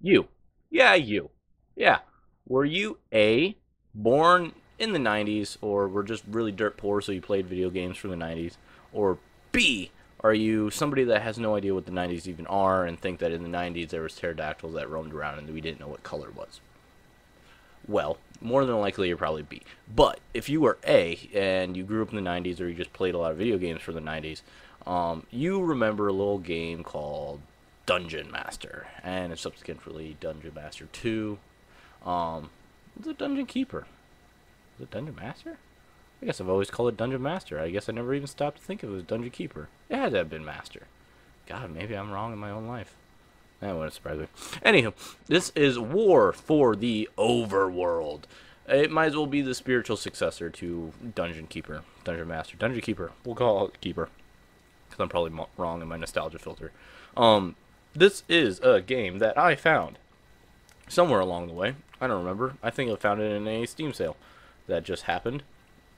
You. Yeah, you. Yeah. Were you A, born in the 90s, or were just really dirt poor so you played video games from the 90s? Or B, are you somebody that has no idea what the 90s even are and think that in the 90s there was pterodactyls that roamed around and we didn't know what color was? Well, more than likely you're probably B. But if you were A and you grew up in the 90s or you just played a lot of video games for the 90s, you remember a little game called Dungeon Master, and it's subsequently Dungeon Master 2. It's a Dungeon Keeper. Is it Dungeon Master? I guess I've always called it Dungeon Master. I guess I never even stopped to think it was Dungeon Keeper. It had to have been Master. God, maybe I'm wrong in my own life. That wouldn't surprise me. Anywho, this is War for the Overworld. It might as well be the spiritual successor to Dungeon Keeper, Dungeon Master, Dungeon Keeper. We'll call it Keeper, because I'm probably wrong in my nostalgia filter. This is a game that I found somewhere along the way. I don't remember. I think I found it in a Steam sale that just happened.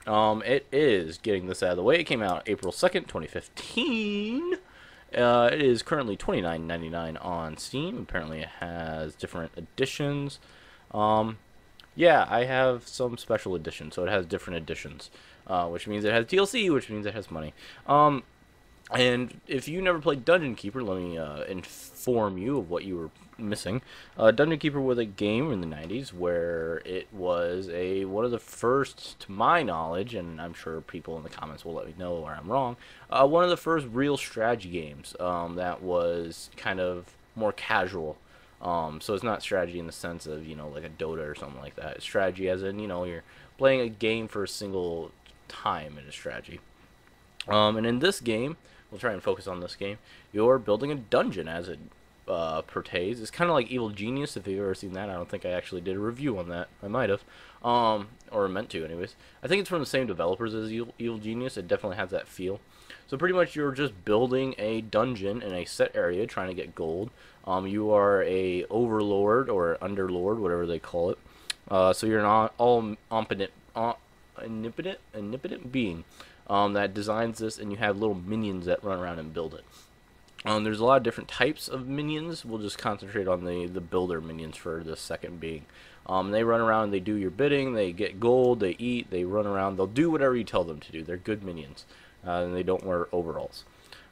It is, getting this out of the way, it came out April 2nd, 2015. It is currently $29.99 on Steam. Apparently it has different editions. Yeah, I have some special editions, so it has different editions, which means it has DLC, which means it has money. And if you never played Dungeon Keeper, let me inform you of what you were missing. Dungeon Keeper was a game in the 90s where it was one of the first, to my knowledge, and I'm sure people in the comments will let me know where I'm wrong, one of the first real strategy games that was kind of more casual. So it's not strategy in the sense of, like a Dota or something like that. It's strategy as in, you're playing a game for a single time in a strategy. And in this game, we'll try and focus on this game, you're building a dungeon as it pertains. It's kind of like Evil Genius, if you've ever seen that. I don't think I actually did a review on that. I might have. Or meant to, anyways. I think it's from the same developers as Evil Genius. It definitely has that feel. So pretty much you're just building a dungeon in a set area, trying to get gold. You are a overlord or underlord, whatever they call it. So you're an omnipotent being that designs this, and you have little minions that run around and build it. There's a lot of different types of minions. We'll just concentrate on the builder minions for the second being. They run around, they do your bidding, they get gold, they eat, they run around, they'll do whatever you tell them to do. They're good minions, and they don't wear overalls.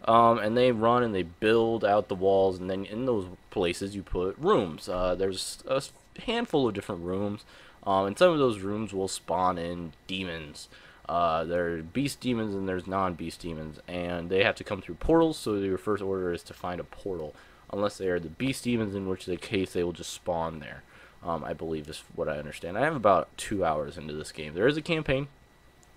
And they run and they build out the walls, and then in those places you put rooms. There's a handful of different rooms, and some of those rooms will spawn in demons. There are beast demons and there's non-beast demons, and they have to come through portals, so your first order is to find a portal. Unless they are the beast demons, in which case they will just spawn there. I believe is what I understand. I have about 2 hours into this game. There is a campaign,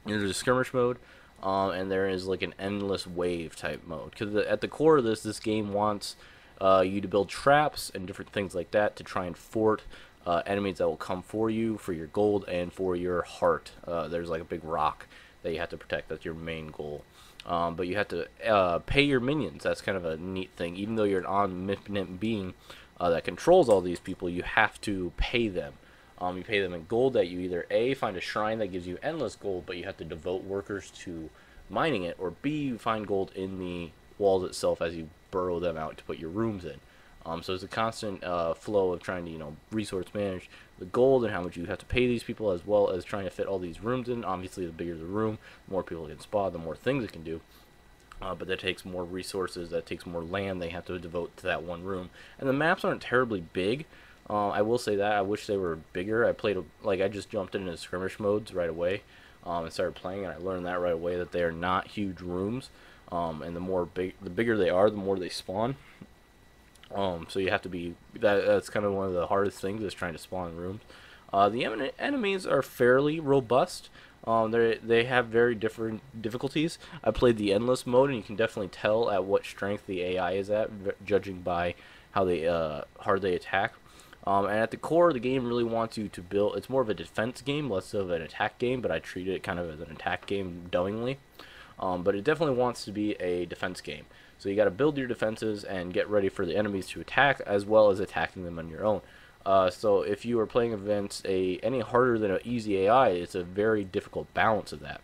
there's a skirmish mode, and there is like an endless wave type mode. Because at the core of this game wants you to build traps and different things like that to try and fort enemies that will come for you, for your gold, and for your heart. There's like a big rock that you have to protect. That's your main goal. But you have to pay your minions. That's kind of a neat thing. Even though you're an omnipotent being that controls all these people, you have to pay them. You pay them in gold that you either A, find a shrine that gives you endless gold, but you have to devote workers to mining it, or B, you find gold in the walls itself as you burrow them out to put your rooms in. So it's a constant flow of trying to, resource manage the gold and how much you have to pay these people, as well as trying to fit all these rooms in. Obviously, the bigger the room, the more people can spawn, the more things it can do. But that takes more resources, that takes more land they have to devote to that one room. And the maps aren't terribly big. I will say that. I wish they were bigger. I just jumped into skirmish modes right away and started playing, and I learned that right away that they are not huge rooms. And the bigger they are, the more they spawn. So you have to be that's kind of one of the hardest things, is trying to spawn rooms. The enemies are fairly robust. They have very different difficulties. I played the endless mode, and you can definitely tell at what strength the AI is at, judging by how hard they attack. And at the core, the game really wants you to build. It's more of a defense game, less of an attack game, but I treat it kind of as an attack game knowingly. But it definitely wants to be a defense game. So you got to build your defenses and get ready for the enemies to attack, as well as attacking them on your own. So if you are playing against any harder than an easy AI, it's a very difficult balance of that,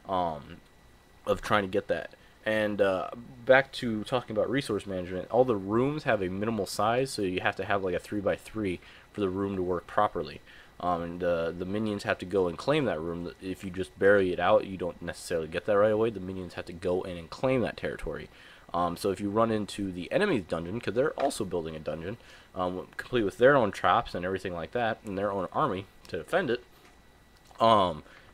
of trying to get that And back to talking about resource management, all the rooms have a minimal size, so you have to have like a 3x3 for the room to work properly. And the minions have to go and claim that room. If you just bury it out, you don't necessarily get that right away. The minions have to go in and claim that territory. So if you run into the enemy's dungeon, because they're also building a dungeon, complete with their own traps and everything like that, and their own army to defend it,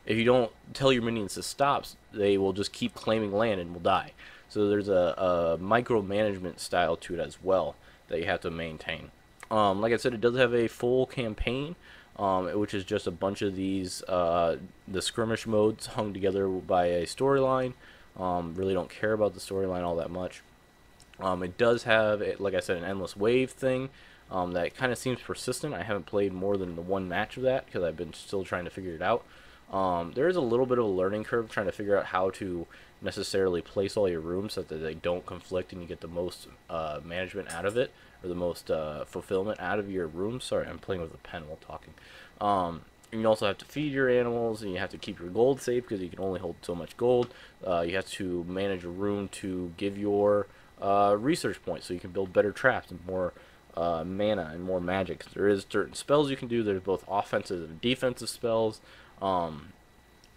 if you don't tell your minions to stop, they will just keep claiming land and will die. So there's a micromanagement style to it as well that you have to maintain. Like I said, it does have a full campaign, which is just a bunch of these the skirmish modes hung together by a storyline. Really don't care about the storyline all that much. It does have, like I said, an endless wave thing that kind of seems persistent. I haven't played more than the one match of that because I've been still trying to figure it out. There is a little bit of a learning curve trying to figure out how to necessarily place all your rooms so that they don't conflict and you get the most management out of it, or the most fulfillment out of your rooms. Sorry, I'm playing with a pen while talking. And you also have to feed your animals, and you have to keep your gold safe because you can only hold so much gold. You have to manage a room to give your research points so you can build better traps and more mana and more magic. There is certain spells you can do. There's both offensive and defensive spells.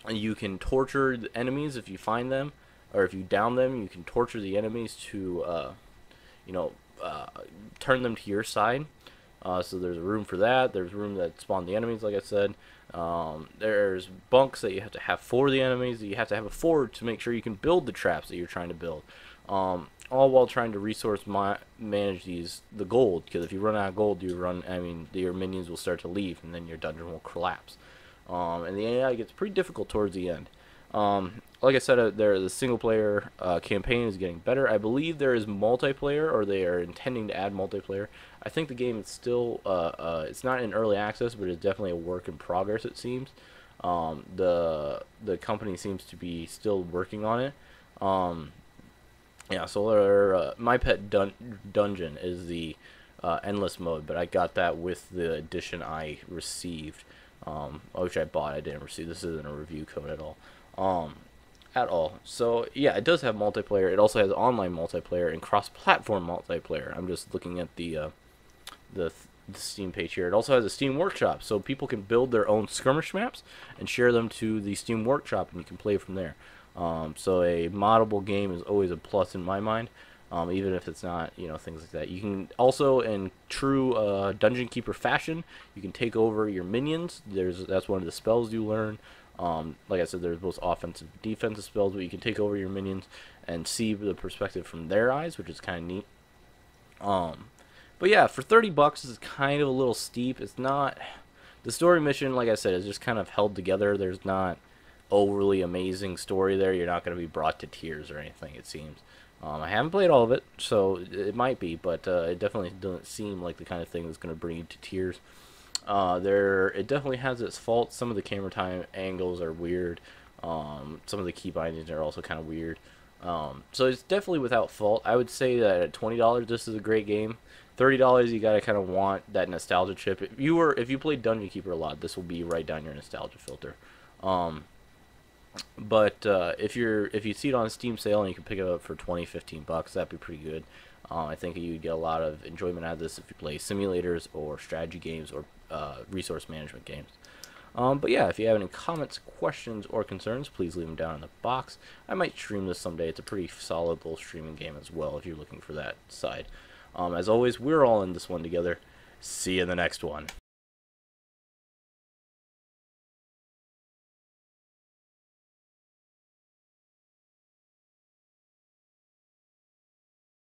You can torture the enemies if you find them, or if you down them. You can torture the enemies to, turn them to your side. So there's a room for that. There's room that spawn the enemies, like I said. There's bunks that you have to have for the enemies. You have to have a forward to make sure you can build the traps that you're trying to build. All while trying to resource manage the gold. Because if you run out of gold, your minions will start to leave, and then your dungeon will collapse. And the AI gets pretty difficult towards the end. Like I said, the single player campaign is getting better. I believe there is multiplayer, or they are intending to add multiplayer. I think the game is still it's not in early access, but it's definitely a work in progress. It seems the company seems to be still working on it. Yeah, so my pet dungeon is the endless mode, but I got that with the edition I received. Which I bought. I didn't receive. This isn't a review code at all. So yeah, it does have multiplayer. It also has online multiplayer and cross-platform multiplayer. I'm just looking at the Steam page here. It also has a Steam Workshop, so people can build their own skirmish maps and share them to the Steam Workshop, and you can play from there. So a moddable game is always a plus in my mind. Even if it's not, things like that. You can also, in true Dungeon Keeper fashion, you can take over your minions. That's one of the spells you learn. Like I said, there's both offensive and defensive spells, but you can take over your minions and see the perspective from their eyes, which is kind of neat. But yeah, for $30, this is kind of a little steep. It's not... The story mission, like I said, is just kind of held together. There's not overly amazing story there. You're not going to be brought to tears or anything, it seems. I haven't played all of it, so it might be, but it definitely doesn't seem like the kind of thing that's going to bring you to tears. It definitely has its faults. Some of the camera time angles are weird. Some of the key bindings are also kind of weird. So it's definitely without fault. I would say that at $20, this is a great game. $30, you gotta kind of want that nostalgia chip. If you played Dungeon Keeper a lot, this will be right down your nostalgia filter. But if you see it on Steam sale and you can pick it up for $20-15, that'd be pretty good. I think you'd get a lot of enjoyment out of this if you play simulators or strategy games or resource management games. But yeah, if you have any comments, questions, or concerns, please leave them down in the box. I might stream this someday. It's a pretty solid little streaming game as well if you're looking for that side. As always, we're all in this one together. See you in the next one.